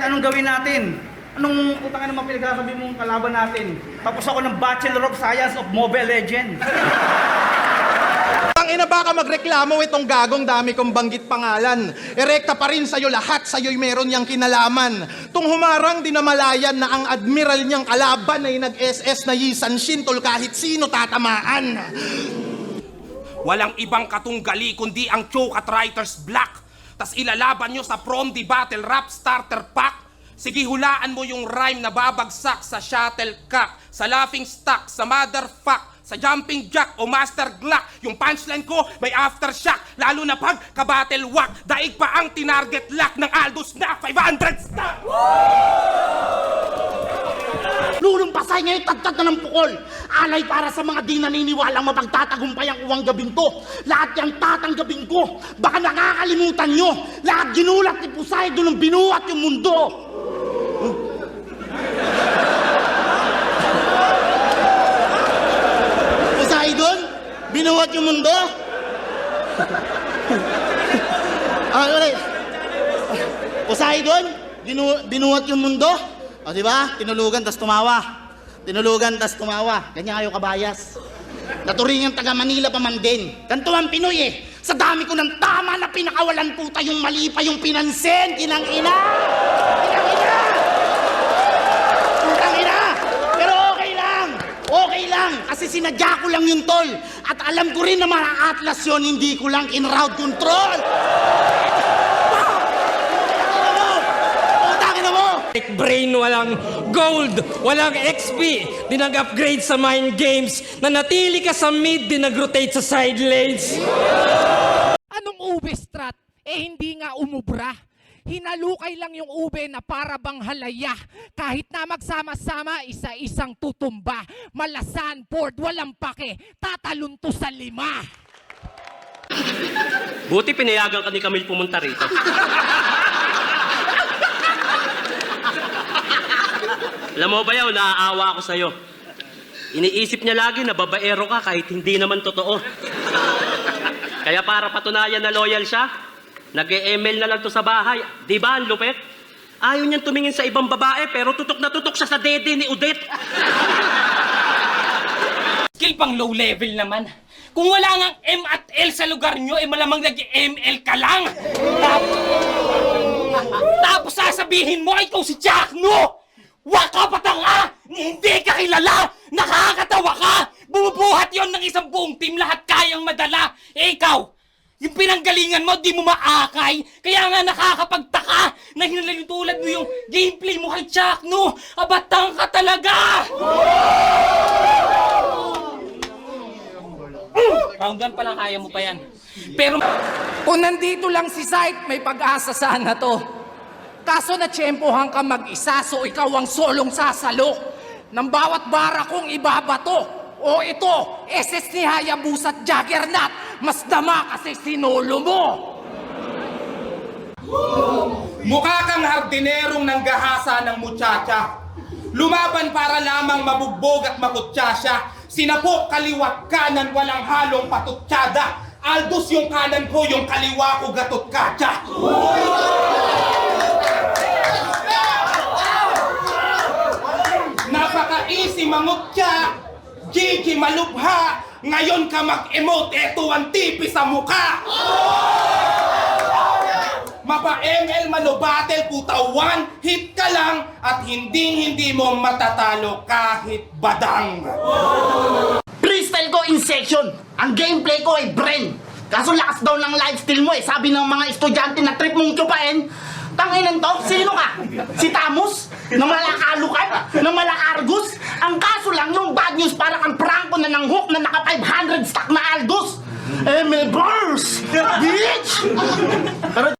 anong gawin natin? Anong utang naman pinagsasabi mong kalaban natin? Tapos ako ng Bachelor of Science of Mobile Legends. Ang ina baka magreklamo itong gagong dami kong banggit pangalan. Erekta pa rin sa'yo lahat, sa'yo'y meron niyang kinalaman. Tung humarang di namalayan na ang admiral niyang kalaban ay nag-SS na Yisan Shintol kahit sino tatamaan. Walang ibang katunggali kundi ang Choke at Writer's Block. Tas ilalaban nyo sa prom di battle rap starter pack. Sige, hulaan mo yung rhyme na babagsak sa shuttlecock, sa laughing stock, sa motherfuck, sa jumping jack o master glock. Yung punchline ko may aftershock, lalo na pag kabattle whack. Daig pa ang tinarget lock ng Aldous na 500 stock. Lulumpasay ngayon tagtad na ng pukol. Alay para sa mga di naniniwalang mapagtatagumpay ang uwang gabing to. Lahat yung tatanggabing ko. Baka nakakalimutan nyo. Lahat ginulat ni Poseidon nung binuhat yung mundo. Poseidon? Binuhat yung mundo? Poseidon? Binuhat yung mundo? O diba? Tinulugan tas tumawa. Tinulugan tas tumawa. Ganyan kayo kabayas. Naturingan taga Manila pa man din. Ganito ang Pinoy eh. Sa dami ko ng tama na pinakawalan puta yung mali pa yung pinansin. Kinang ina! Kinang ina! Putang ina! Pero okay lang. Okay lang. Kasi sinadya ko lang yung tol. At alam ko rin na mga atlas yun, hindi ko lang in-route control. Brain, walang gold, walang XP, di nag-upgrade sa mind games, nanatili ka sa mid, di nag-rotate sa side lanes. Anong ube strat? Hindi nga umubra. Hinalukay lang yung ube na para bang halaya. Kahit na magsama-sama, isa-isang tutumba. Malasan, Ford, walang pake, tatalon to sa 5. Buti pinayagan ka ni Camille pumunta rito. Alam mo ba yaw, naaawa ako sa'yo. Iniisip niya lagi na babaero ka kahit hindi naman totoo. Kaya para patunayan na loyal siya, nag-e-ML na lang to sa bahay. Di ba, ang lupet? Ayaw niyang tumingin sa ibang babae pero tutok na tutok siya sa dede ni Odette. Skill pang low level naman. Kung wala ngang M at L sa lugar nyo, malamang nag-ML ka lang. Tapos sasabihin mo, ikaw si Jack, no? Waka patanga! Hindi ka kilala! Nakakatawa ka! Bumubuhat yon ng isang buong team, lahat kayang madala. Ikaw, yung pinanggalingan mo, di mo maakay. Kaya nga nakakapagtaka na hinalintulad mo yung gameplay mo kay Chuck, no? Abatang ka talaga! Round 1 pa lang, kaya mo pa yan. Pero Kung nandito lang si Sight, may pag-asa sana to. Kaso na tiyempohan ka mag-isa, so ikaw ang solong sasalok ng bawat bara kong ibabato. O ito, SS ni Hayabusa at Juggernaut, mas dama kasi sinolo mo. Mukha kang hardinerong nanggahasa ng muchacha. Lumaban para lamang mabugbog at makutsa siya. Sinapok kaliwat kanan, walang halong patutsyada. Aldous yung kanan ko, yung kaliwa ko gatot katsa. Napaka-easy mangutya, Gigi malubha, ngayon ka mag-emote, eto ang tipi sa mukha. Mapa-ML malubatel, puta, one hit ka lang at hindi mo matatalo kahit badang. Freestyle ko in section. Ang gameplay ko ay brain. Kaso lakas daw ng lifestyle mo eh. Sabi ng mga estudyante na trip mong chupain. Tanginan to, sino ka? Si Tamus? Na malakalukan? Na malakargus? Ang kaso lang yung bad news para kang prangko na ng hook na naka 500 stock na Algus. Eh, may burst! Bitch! Pero